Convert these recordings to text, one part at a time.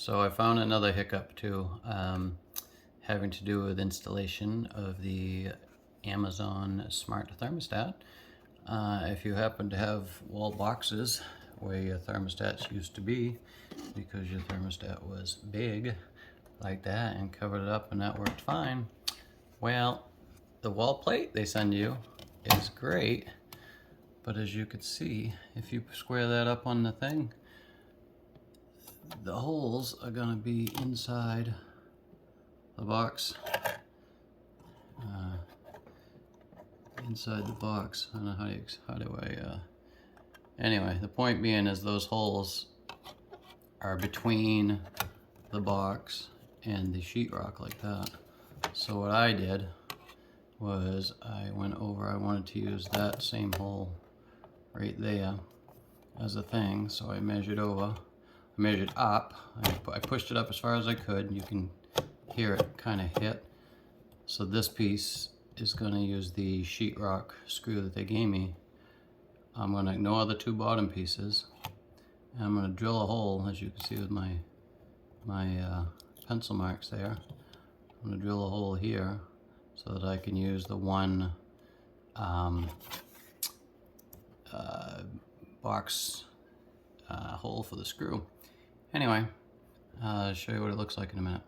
So I found another hiccup too, having to do with installation of the Amazon smart thermostat. If you happen to have wall boxes where your thermostats used to be, because your thermostat was big like that and covered it up and that worked fine, well, the wall plate they send you is great, but as you can see, if you square that up on the thing, the holes are going to be inside the box. Inside the box. I don't know how do I anyway, the point being is those holes are between the box and the sheetrock like that. So what I did was I wanted to use that same hole right there as a thing, so I measured up. I pushed it up as far as I could. You can hear it kind of hit. So this piece is going to use the sheetrock screw that they gave me. I'm going to ignore the two bottom pieces. And I'm going to drill a hole, as you can see with my pencil marks there. I'm going to drill a hole here so that I can use the one box hole for the screw. Anyway, I'll show you what it looks like in a minute.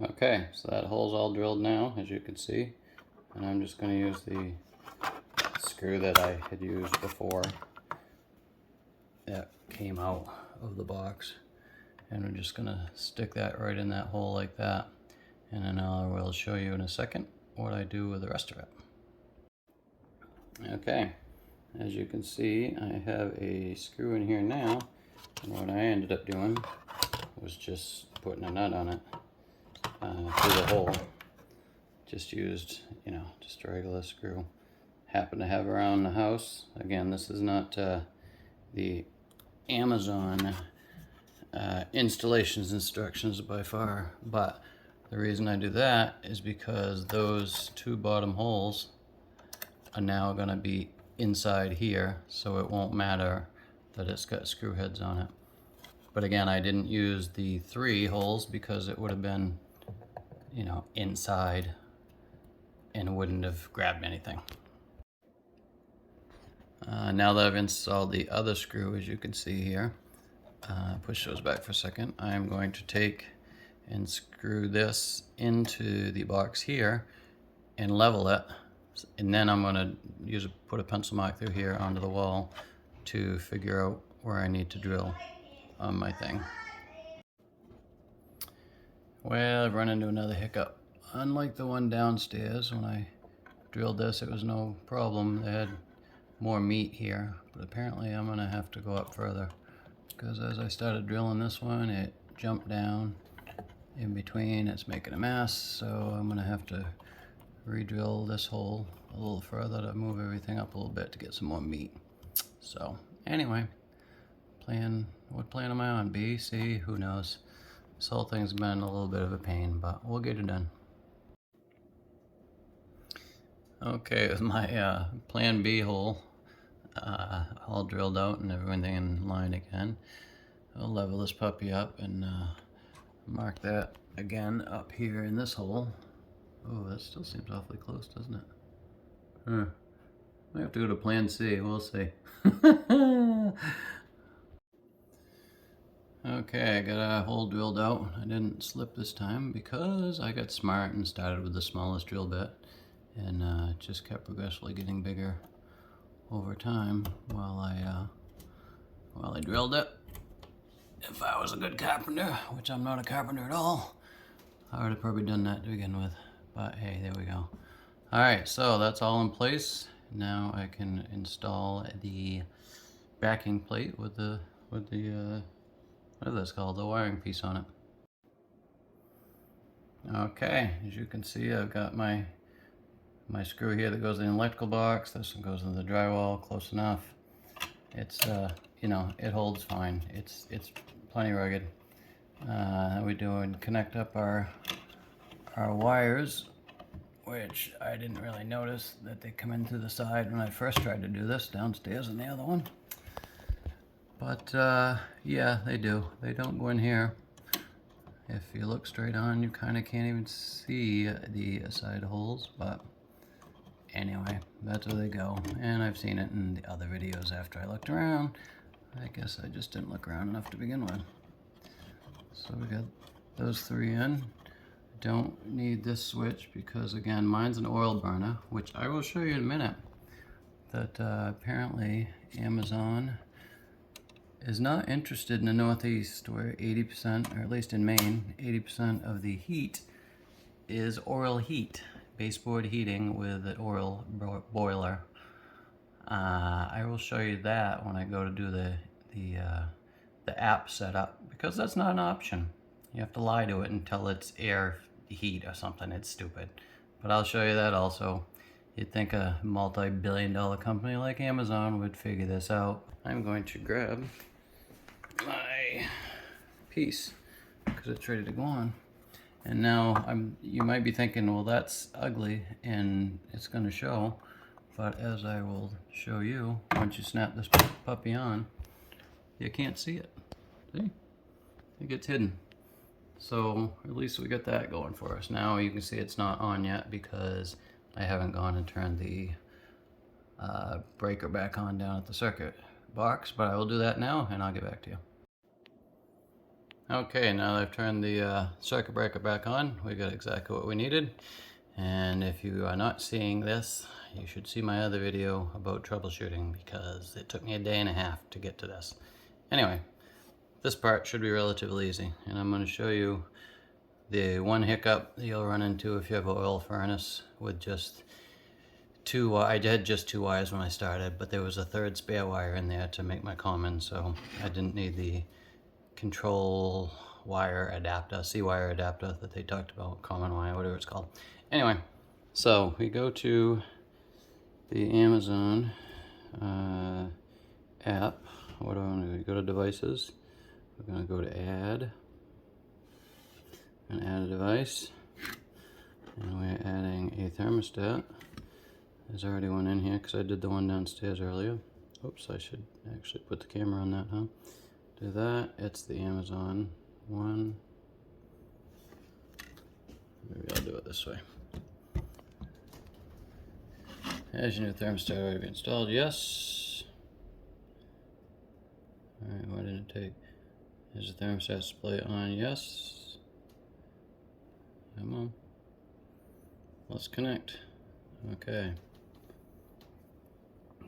Okay, so that hole's all drilled now, as you can see, and I'm just going to use the screw that I had used before that came out of the box, and we're just going to stick that right in that hole like that, and then I will show you in a second what I do with the rest of it. Okay, as you can see, I have a screw in here now, and what I ended up doing was just putting a nut on it through the hole. Just used, just a regular screw. Happen to have around the house. Again, this is not the Amazon installations instructions by far, but the reason I do that is because those two bottom holes are now going to be inside here, so it won't matter that it's got screw heads on it. But again, I didn't use the 3 holes because it would have been inside and wouldn't have grabbed anything. Now that I've installed the other screw, as you can see here, push those back for a second, I'm going to take and screw this into the box here and level it, and then I'm going to put a pencil mark through here onto the wall to figure out where I need to drill on my thing. Well, I've run into another hiccup. Unlike the one downstairs, when I drilled this, it was no problem. They had more meat here, but apparently I'm gonna have to go up further, because as I started drilling this one, it jumped down in between. It's making a mess, so I'm gonna have to re-drill this hole a little further to move everything up a little bit to get some more meat. So anyway, what plan am I on? B, C, who knows? This whole thing's been a little bit of a pain, but we'll get it done. Okay, with my plan B hole all drilled out and everything in line again, I'll level this puppy up and mark that again up here in this hole. Oh, that still seems awfully close, doesn't it? Might have to go to plan C, we'll see. Okay, I got a hole drilled out. I didn't slip this time because I got smart and started with the smallest drill bit, and just kept progressively getting bigger over time while I drilled it. If I was a good carpenter, which I'm not a carpenter at all, I would have probably done that to begin with. But hey, there we go. All right, so that's all in place. Now I can install the backing plate with the what is this called? The wiring piece on it. Okay, as you can see, I've got my screw here that goes in the electrical box. This one goes in the drywall, close enough. It's it holds fine. It's plenty rugged. We do and connect up our wires, which I didn't really notice that they come in through the side when I first tried to do this downstairs in the other one. But yeah, they do. They don't go in here. If you look straight on, you kind of can't even see the side holes, but anyway, that's where they go. And I've seen it in the other videos after I looked around. I guess I just didn't look around enough to begin with. So we got those three in. Don't need this switch because, again, mine's an oil burner, which I will show you in a minute. That apparently Amazon is not interested in the Northeast, where 80%, or at least in Maine, 80% of the heat is oil heat, baseboard heating with an oil boiler. I will show you that when I go to do the app setup, because that's not an option. You have to lie to it until it's air heat or something. It's stupid. But I'll show you that also. You'd think a multi-billion-dollar company like Amazon would figure this out. I'm going to grab my piece because it's ready to go on. And now you might be thinking, well, that's ugly and it's going to show. But as I will show you, once you snap this puppy on, you can't see it. See? It gets hidden. So at least we got that going for us. Now you can see it's not on yet because I haven't gone and turned the breaker back on down at the circuit box, but I will do that now and I'll get back to you. Okay, now that I've turned the circuit breaker back on, we got exactly what we needed. And if you are not seeing this, you should see my other video about troubleshooting because it took me a day and a half to get to this. Anyway, this part should be relatively easy, and I'm going to show you the one hiccup you'll run into if you have an oil furnace with just two. I had just two wires when I started, but there was a third spare wire in there to make my common, so I didn't need the control wire adapter, C-wire adapter that they talked about, common wire, whatever it's called. Anyway, so we go to the Amazon app. What do I want to do? Go to devices. We're going to go to add and add a device. And we're adding a thermostat. There's already one in here because I did the one downstairs earlier. Oops, I should actually put the camera on that, huh? Do that. It's the Amazon one. Maybe I'll do it this way. Has your new thermostat already been installed? Yes. Alright, why didn't it take? Is the thermostat display on? Yes. Come on. Let's connect. Okay.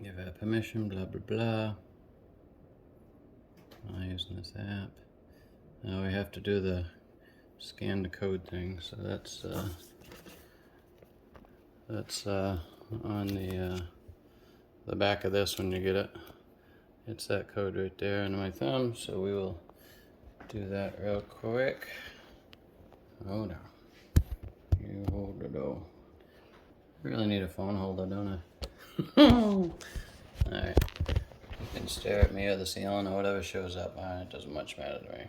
Give that permission, blah blah blah. I'm using this app. Now we have to do the scan the code thing, so that's on the back of this when you get it. It's that code right there under my thumb, so we will do that real quick. Hold on. You hold the door. I really need a phone holder, don't I? Alright. You can stare at me or the ceiling or whatever shows up. It doesn't much matter to me.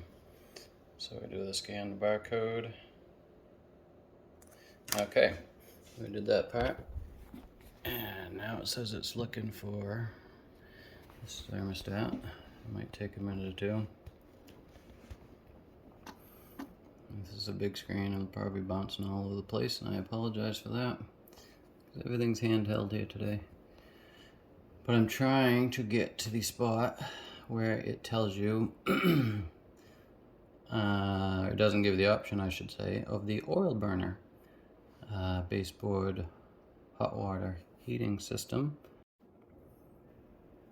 So we do the scan barcode. Okay. We did that part. And now it says it's looking for this thermostat. It might take a minute or two. This is a big screen. I'm probably bouncing all over the place, and I apologize for that. Everything's handheld here today. But I'm trying to get to the spot where it tells you, it doesn't give the option, I should say, of the oil burner baseboard hot water heating system.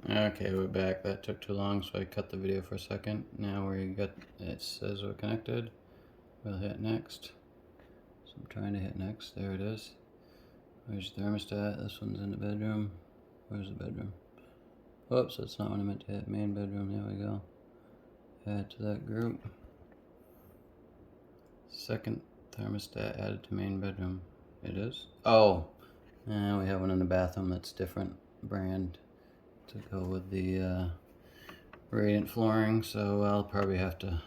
Okay, we're back. That took too long, so I cut the video for a second. Now we got, it says we're connected. We'll hit next. So I'm trying to hit next. There it is. Where's your thermostat? This one's in the bedroom. Where's the bedroom? Whoops, that's not what I meant to hit. Main bedroom. There we go. Add to that group. Second thermostat added to main bedroom. It is? Oh, and we have one in the bathroom that's different brand to go with the radiant flooring, so I'll probably have to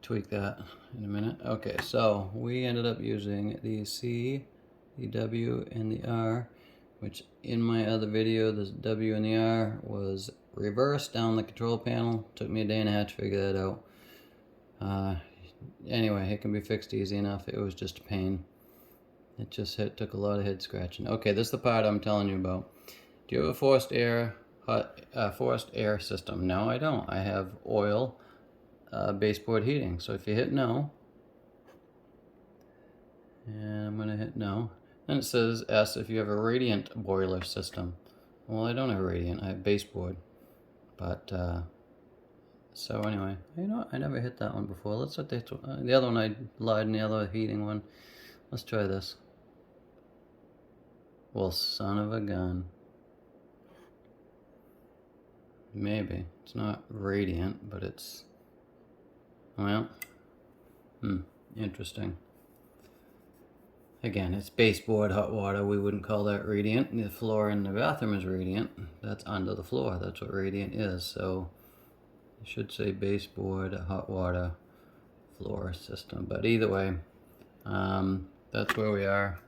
tweak that in a minute. Okay, so we ended up using the C, the W, and the R, which in my other video, the W and the R was reverse down the control panel. Took me a day and a half to figure that out. Anyway, it can be fixed easy enough. It was just a pain. It just took a lot of head scratching. Okay, this is the part I'm telling you about. Do you have a forced air system? No, I don't. I have oil baseboard heating. So if you hit no, and I'm gonna hit no, then it says S if you have a radiant boiler system. Well, I don't have radiant. I have baseboard. But so anyway, you know what? I never hit that one before. Let's hit the other one. I lied in the other heating one. Let's try this. Well, son of a gun. Maybe. It's not radiant, but it's, well, interesting. Again, it's baseboard hot water. We wouldn't call that radiant. The floor in the bathroom is radiant. That's under the floor. That's what radiant is. So it should say baseboard hot water floor system. But either way, that's where we are.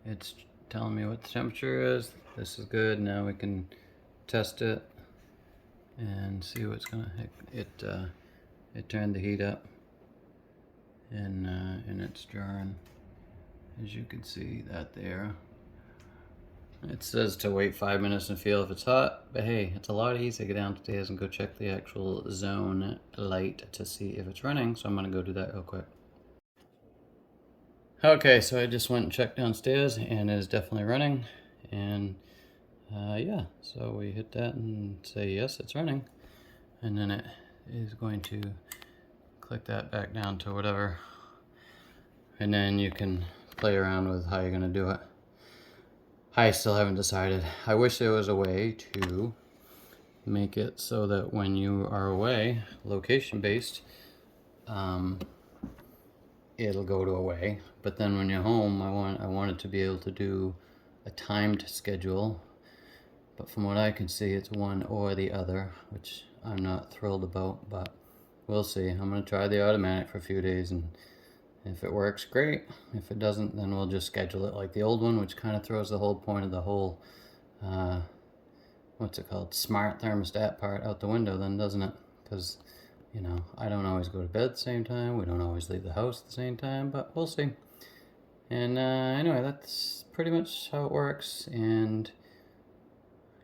It's telling me what the temperature is. This is good. Now we can test it and see what's gonna. It turned the heat up, and it's jarring. As you can see that there. It says to wait 5 minutes and feel if it's hot, but hey, it's a lot easier to get downstairs and go check the actual zone light to see if it's running. So I'm gonna go do that real quick. Okay, so I just went and checked downstairs and it is definitely running. And yeah, so we hit that and say yes, it's running. And then it is going to click that back down to whatever. And then you can play around with how you're gonna do it. I still haven't decided. I wish there was a way to make it so that when you are away, location based, it'll go to away. But then when you're home, I want it to be able to do a timed schedule. But from what I can see, it's one or the other, which I'm not thrilled about, but we'll see. I'm gonna try the automatic for a few days, and if it works, great. If it doesn't, then we'll just schedule it like the old one, which kind of throws the whole point of the whole, what's it called, smart thermostat part out the window then, doesn't it? Because, you know, I don't always go to bed at the same time. We don't always leave the house at the same time, but we'll see. And anyway, that's pretty much how it works. And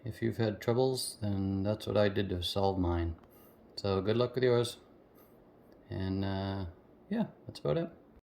if you've had troubles, then that's what I did to solve mine. So good luck with yours. And yeah, that's about it.